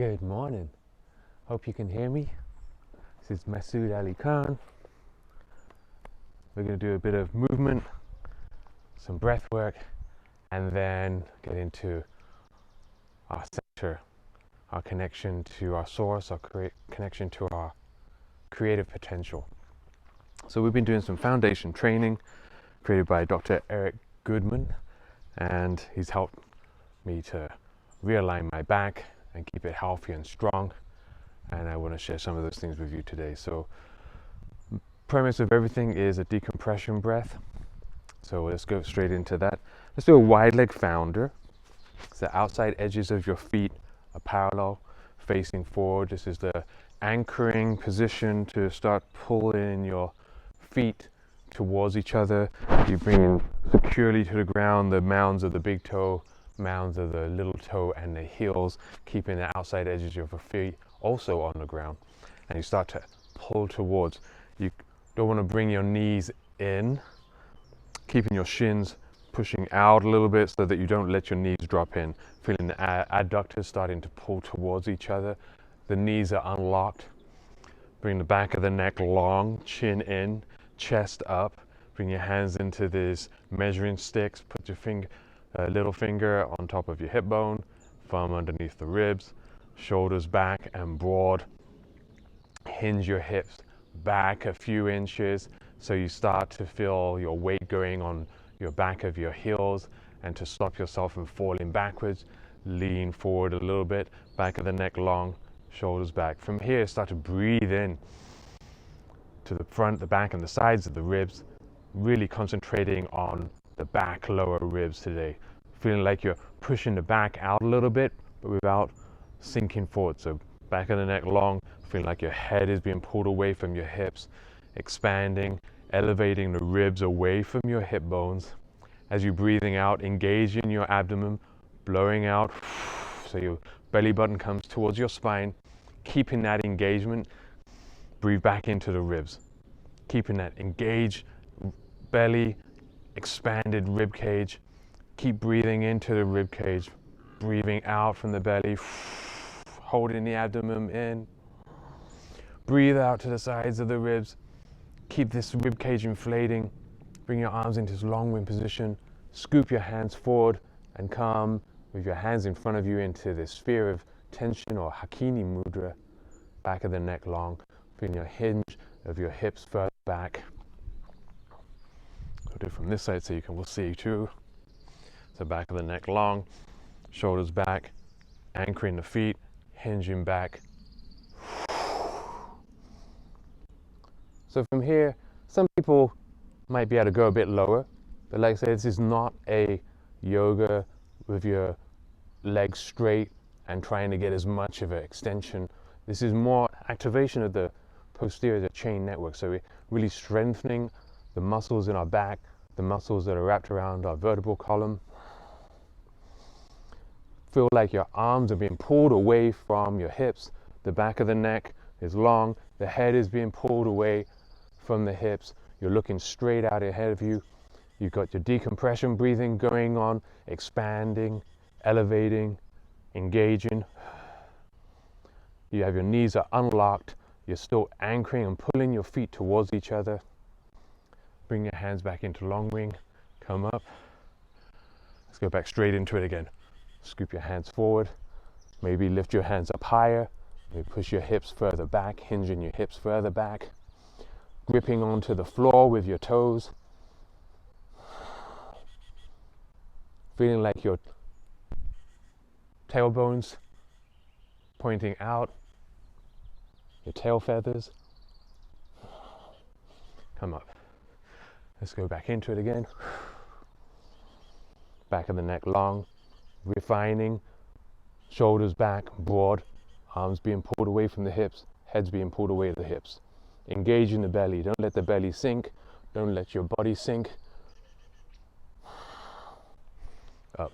Good morning. Hope you can hear me. This is Masood Ali Khan. We're going to do a bit of movement, some breath work, and then get into our center, our connection to our source, our connection to our creative potential. So we've been doing some foundation training created by Dr. Goodman, and he's helped me to realign my back and keep it healthy and strong. And I want to share some of those things with you today. So premise of everything is a decompression breath. So let's go straight into that. Let's do a wide leg founder. So the outside edges of your feet are parallel, facing forward. This is the anchoring position to start pulling your feet towards each other. You bring them securely to the ground, the mounds of the big toe, mounds of the little toe, and the heels, keeping the outside edges of your feet also on the ground. And you start to pull towards. You don't want to bring your knees in, keeping your shins pushing out a little bit so that you don't let your knees drop in. Feeling the adductors starting to pull towards each other. The knees are unlocked. Bring the back of the neck long, chin in, chest up. Bring your hands into these measuring sticks. Put your little finger on top of your hip bone, thumb underneath the ribs, shoulders back and broad. Hinge your hips back a few inches so you start to feel your weight going on your back of your heels, and to stop yourself from falling backwards, lean forward a little bit, back of the neck long, shoulders back. From here, start to breathe in to the front, the back, and the sides of the ribs, really concentrating on the back lower ribs today. Feeling like you're pushing the back out a little bit, but without sinking forward. So back of the neck long, feeling like your head is being pulled away from your hips, expanding, elevating the ribs away from your hip bones. As you're breathing out, engaging your abdomen, blowing out, so your belly button comes towards your spine. Keeping that engagement, breathe back into the ribs. Keeping that engaged belly, expanded rib cage. Keep breathing into the rib cage, breathing out from the belly, holding the abdomen in. Breathe out to the sides of the ribs. Keep this rib cage inflating. Bring your arms into this long wing position. Scoop your hands forward and come with your hands in front of you into this sphere of tension or Hakini mudra. Back of the neck long. Feeling your hinge of your hips further back. We'll do it from this side so we'll see too. So back of the neck long, shoulders back, anchoring the feet, hinging back. So from here, some people might be able to go a bit lower, but like I said, this is not a yoga with your legs straight and trying to get as much of an extension. This is more activation of the posterior chain network. So we're really strengthening the muscles in our back, the muscles that are wrapped around our vertebral column. Feel like your arms are being pulled away from your hips. The back of the neck is long. The head is being pulled away from the hips. You're looking straight out ahead of you. You've got your decompression breathing going on, expanding, elevating, engaging. You have your knees are unlocked. You're still anchoring and pulling your feet towards each other. Bring your hands back into long wing. Come up. Let's go back straight into it again. Scoop your hands forward. Maybe lift your hands up higher. Maybe push your hips further back, hinging your hips further back. Gripping onto the floor with your toes. Feeling like your tailbones pointing out. Your tail feathers. Come up. Let's go back into it again. Back of the neck long. Refining, shoulders back, broad, arms being pulled away from the hips, heads being pulled away to the hips. Engage in the belly. Don't let the belly sink. Don't let your body sink. Up.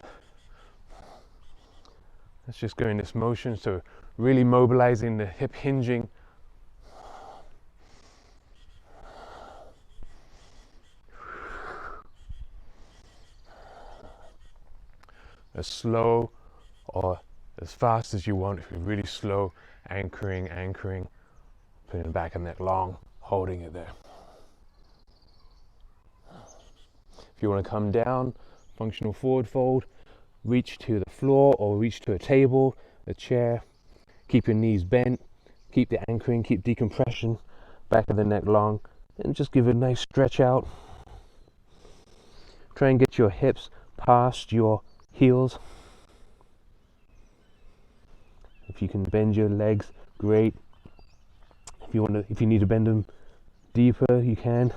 Let's just go in this motion. So really mobilizing the hip hinging. A slow or as fast as you want. If you're really slow, anchoring, putting the back of the neck long, holding it there. If you want to come down, functional forward fold, reach to the floor or reach to a table, a chair. Keep your knees bent, keep the anchoring, keep decompression, back of the neck long, and just give it a nice stretch out. Try and get your hips past your heels. If you can bend your legs, great. If you need to bend them deeper, you can.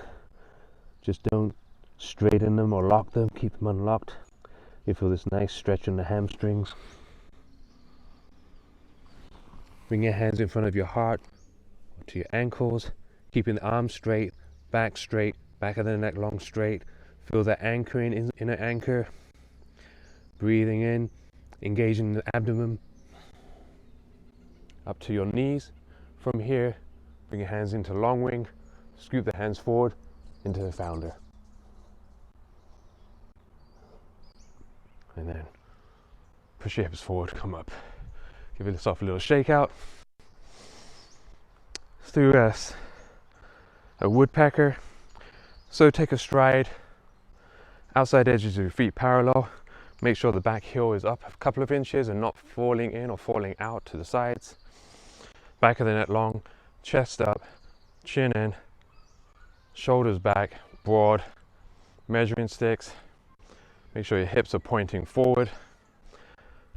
Just don't straighten them or lock them, keep them unlocked. You feel this nice stretch in the hamstrings. Bring your hands in front of your heart, to your ankles, keeping the arms straight, back of the neck long straight. Feel that anchoring, inner anchor. Breathing in, engaging the abdomen. Up to your knees. From here, bring your hands into long wing, scoop the hands forward into the founder. And then push your hips forward, come up. Give yourself a little shake out. Through a woodpecker. So take a stride. Outside edges of your feet parallel. Make sure the back heel is up a couple of inches and not falling in or falling out to the sides. Back of the neck long, chest up, chin in, shoulders back, broad, measuring sticks. Make sure your hips are pointing forward.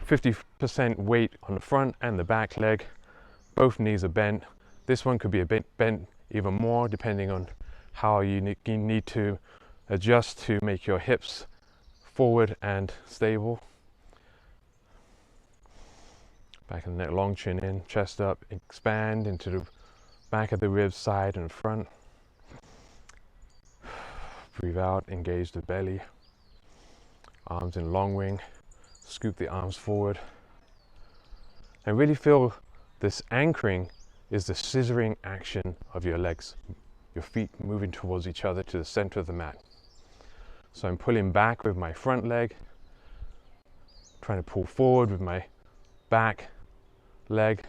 50% weight on the front and the back leg. Both knees are bent. This one could be a bit bent even more depending on how you need to adjust to make your hips forward and stable. Back of the neck long, chin in, chest up, expand into the back of the ribs, side and front. Breathe out, engage the belly. Arms in long wing, scoop the arms forward. And really feel this anchoring is the scissoring action of your legs. Your feet moving towards each other to the center of the mat. So I'm pulling back with my front leg, trying to pull forward with my back leg,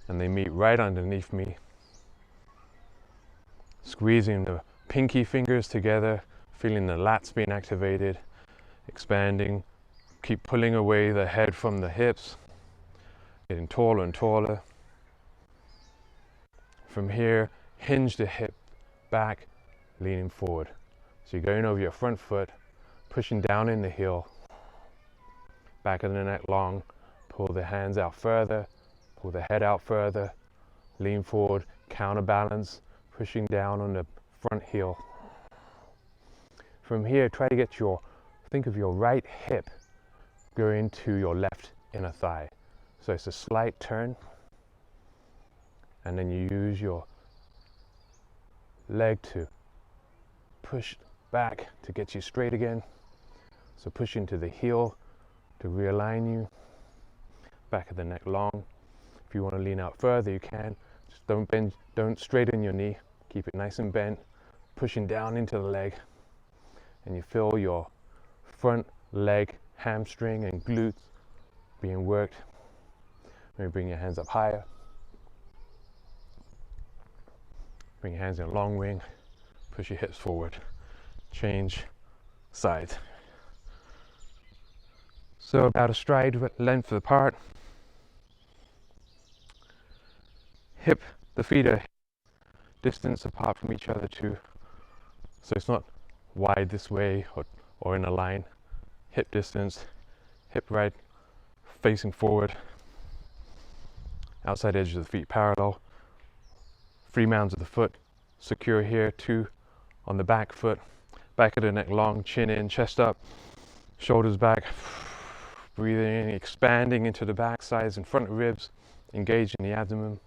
and they meet right underneath me. Squeezing the pinky fingers together, feeling the lats being activated, expanding. Keep pulling away the head from the hips, getting taller and taller. From here, hinge the hip back, leaning forward. So you're going over your front foot, pushing down in the heel, back of the neck long, pull the hands out further, pull the head out further, lean forward, counterbalance, pushing down on the front heel. From here, try to think of your right hip going to your left inner thigh. So it's a slight turn, and then you use your leg to push back to get you straight again. So push into the heel to realign you. Back of the neck long. If you want to lean out further, you can. Just don't bend, don't straighten your knee. Keep it nice and bent, pushing down into the leg. And you feel your front leg, hamstring and glutes being worked. Maybe bring your hands up higher. Bring your hands in a long wing. Push your hips forward. Change sides. So about a stride length apart. The feet are distance apart from each other too. So it's not wide this way or in a line. Hip distance, hip right, facing forward. Outside edges of the feet parallel. Free mounds of the foot, secure here, 2 on the back foot. Back of the neck long, chin in, chest up, shoulders back. Breathing in, expanding into the back sides and front ribs, engaging the abdomen.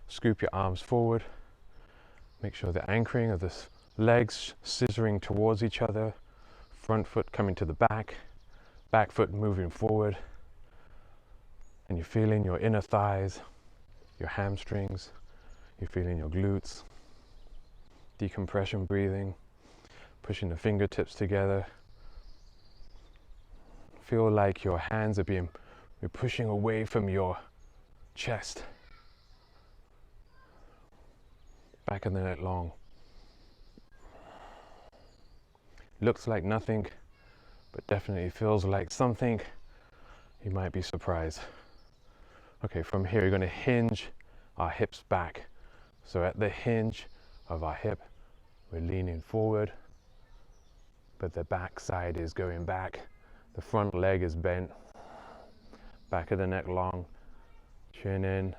Scoop your arms forward. Make sure the anchoring of the legs scissoring towards each other. Front foot coming to the back foot moving forward. And you're feeling your inner thighs, your hamstrings. You're feeling your glutes. Decompression breathing. Pushing the fingertips together. Feel like your hands are you're pushing away from your chest. Back of the neck long. Looks like nothing, but definitely feels like something. You might be surprised. Okay, from here you're going to hinge our hips back. So at the hinge of our hip, we're leaning forward, but the back side is going back. The front leg is bent. Back of the neck long. Chin in,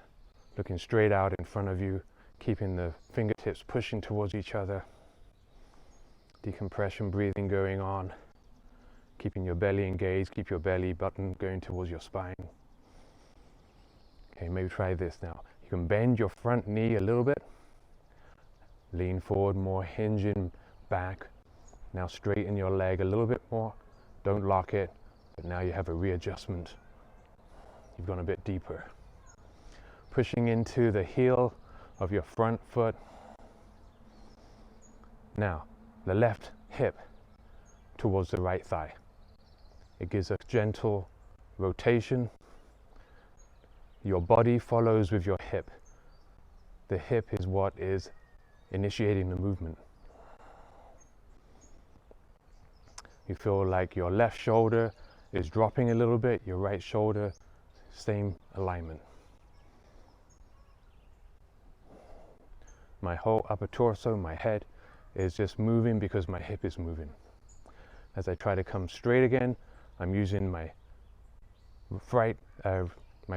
looking straight out in front of you, keeping the fingertips pushing towards each other. Decompression breathing going on. Keeping your belly engaged, keep your belly button going towards your spine. Okay, maybe try this now. You can bend your front knee a little bit. Lean forward more, hinging back. Now straighten your leg a little bit more. Don't lock it, but now you have a readjustment. You've gone a bit deeper. Pushing into the heel of your front foot. Now, the left hip towards the right thigh. It gives a gentle rotation. Your body follows with your hip. The hip is what is initiating the movement. You feel like your left shoulder is dropping a little bit, your right shoulder, same alignment. My whole upper torso, my head is just moving because my hip is moving. As I try to come straight again, I'm using my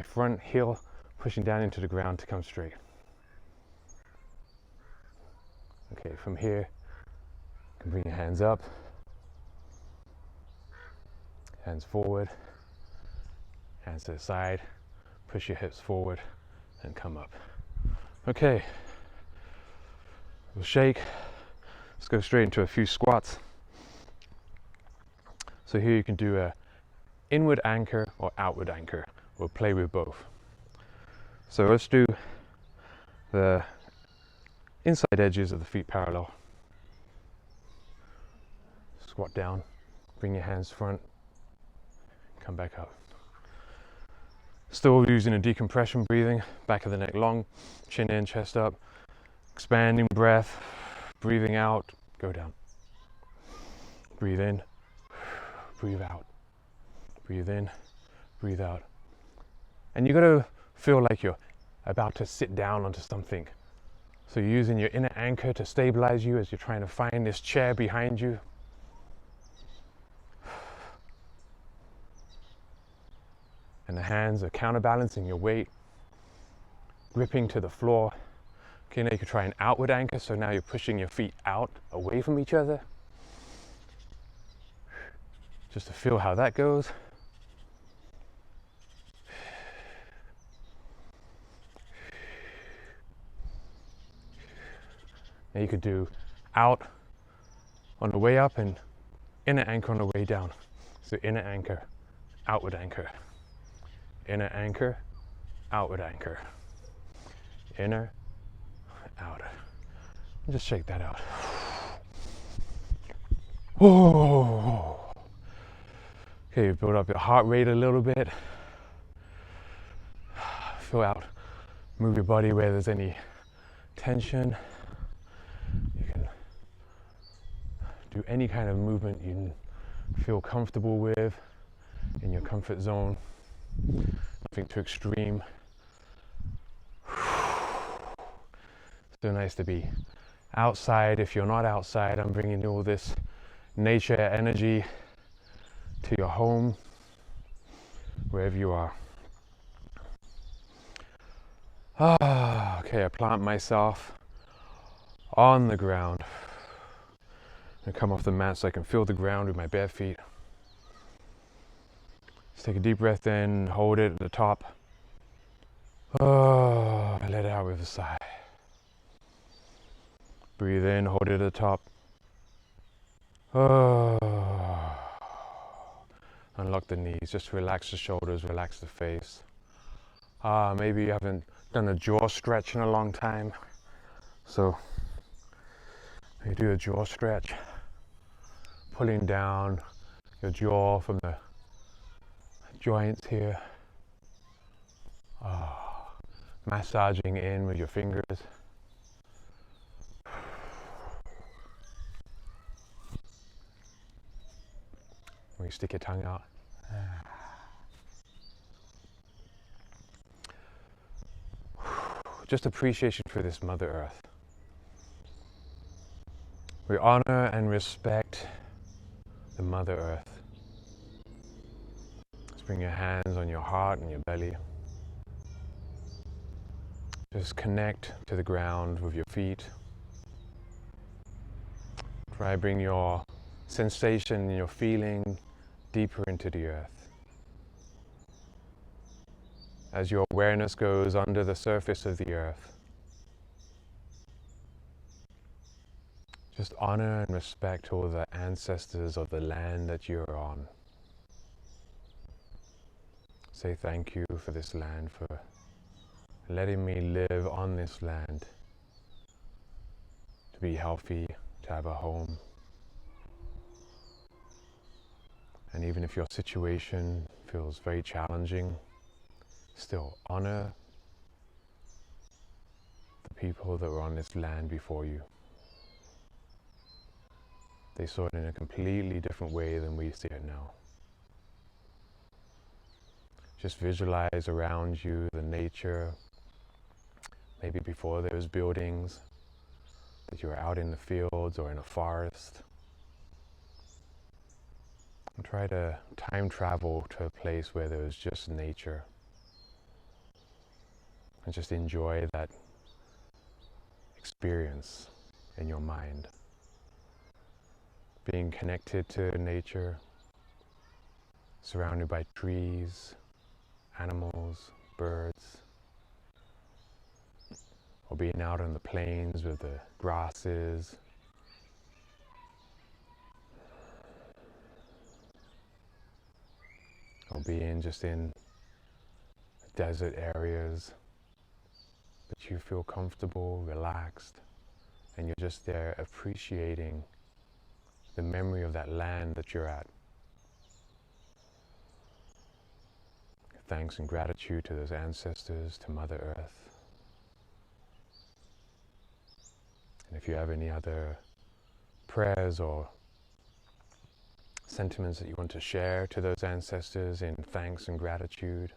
front heel pushing down into the ground to come straight. Okay, from here, you can bring your hands up, hands forward, hands to the side, push your hips forward and come up. Okay, we'll shake. Let's go straight into a few squats. So here you can do a inward anchor or outward anchor. We'll play with both. So let's do the inside edges of the feet parallel. Squat down, bring your hands front, come back up. Still using a decompression breathing, back of the neck long, chin in, chest up, expanding breath, breathing out, go down. Breathe in, breathe out. Breathe in, breathe out. And you're going to feel like you're about to sit down onto something. So you're using your inner anchor to stabilize you as you're trying to find this chair behind you. And the hands are counterbalancing your weight, gripping to the floor. Okay, now you can try an outward anchor, so now you're pushing your feet out, away from each other. Just to feel how that goes. Now you could do out on the way up and inner anchor on the way down. So inner anchor, outward anchor. Inner anchor, outward anchor. Inner, outer. Just shake that out. Oh. Okay, you build up your heart rate a little bit. Feel out. Move your body where there's any tension. You can do any kind of movement you feel comfortable with in your comfort zone. Nothing too extreme. So nice to be outside. If you're not outside, I'm bringing all this nature energy to your home, wherever you are. Okay, I plant myself on the ground and come off the mat so I can feel the ground with my bare feet. Just take a deep breath in, hold it at the top. Let it out with a sigh. Breathe in, hold it at the top. Unlock the knees, just relax the shoulders, relax the face. Maybe you haven't done a jaw stretch in a long time. So you do a jaw stretch, pulling down your jaw from the joints here. Massaging in with your fingers. When you stick your tongue out. Just appreciation for this Mother Earth. We honor and respect the Mother Earth. Just bring your hands on your heart and your belly. Just connect to the ground with your feet. Try to bring your sensation, your feeling deeper into the earth. As your awareness goes under the surface of the earth, just honor and respect all the ancestors of the land that you're on. Say thank you for this land, for letting me live on this land, to be healthy, to have a home. And even if your situation feels very challenging, still honor the people that were on this land before you. They saw it in a completely different way than we see it now. Just visualize around you the nature, maybe before there was buildings, that you were out in the fields or in a forest. And try to time travel to a place where there was just nature. And just enjoy that experience in your mind. Being connected to nature, surrounded by trees, animals, birds, or being out on the plains with the grasses, or being just in desert areas that you feel comfortable, relaxed, and you're just there appreciating the memory of that land that you're at. Thanks and gratitude to those ancestors, to Mother Earth. And if you have any other prayers or sentiments that you want to share to those ancestors in thanks and gratitude,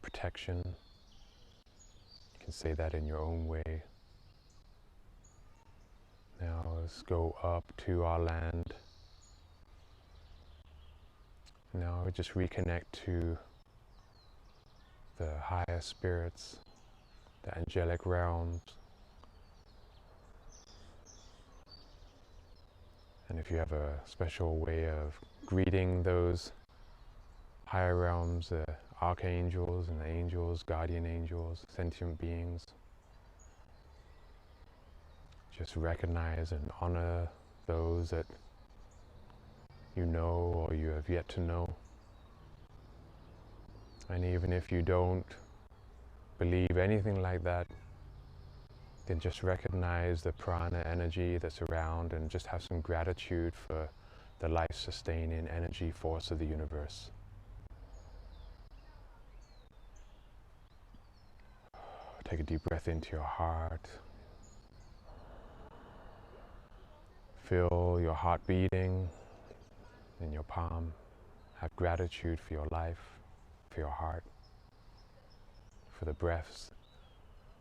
protection, you can say that in your own way. Now let's go up to our land. Now we just reconnect to the higher spirits, the angelic realms. And if you have a special way of greeting those higher realms, the archangels and the angels, guardian angels, sentient beings, just recognize and honor those that you know or you have yet to know. And even if you don't believe anything like that, then just recognize the prana energy that's around and just have some gratitude for the life-sustaining energy force of the universe. Take a deep breath into your heart. Feel your heart beating in your palm. Have gratitude for your life, for your heart, for the breaths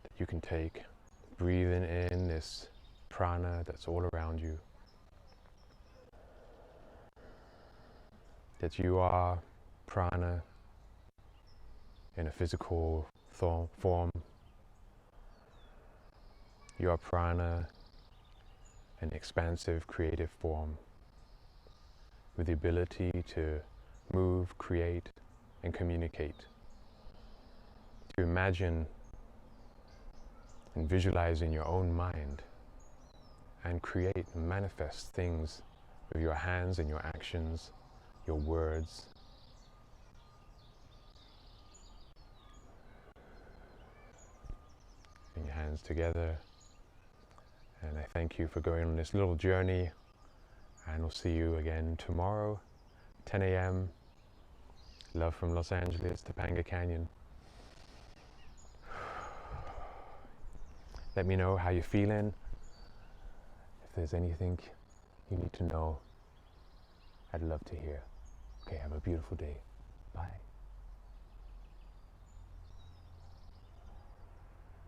that you can take. Breathing in this prana that's all around you. That you are prana in a physical form. You are prana in expansive creative form, with the ability to move, create, and communicate. To imagine and visualize in your own mind and create and manifest things with your hands and your actions, your words. Bring your hands together, and I thank you for going on this little journey, and we'll see you again tomorrow, 10 a.m. Love from Los Angeles to Panga Canyon. Let me know how you're feeling. If there's anything you need to know, I'd love to hear. Okay, have a beautiful day. Bye.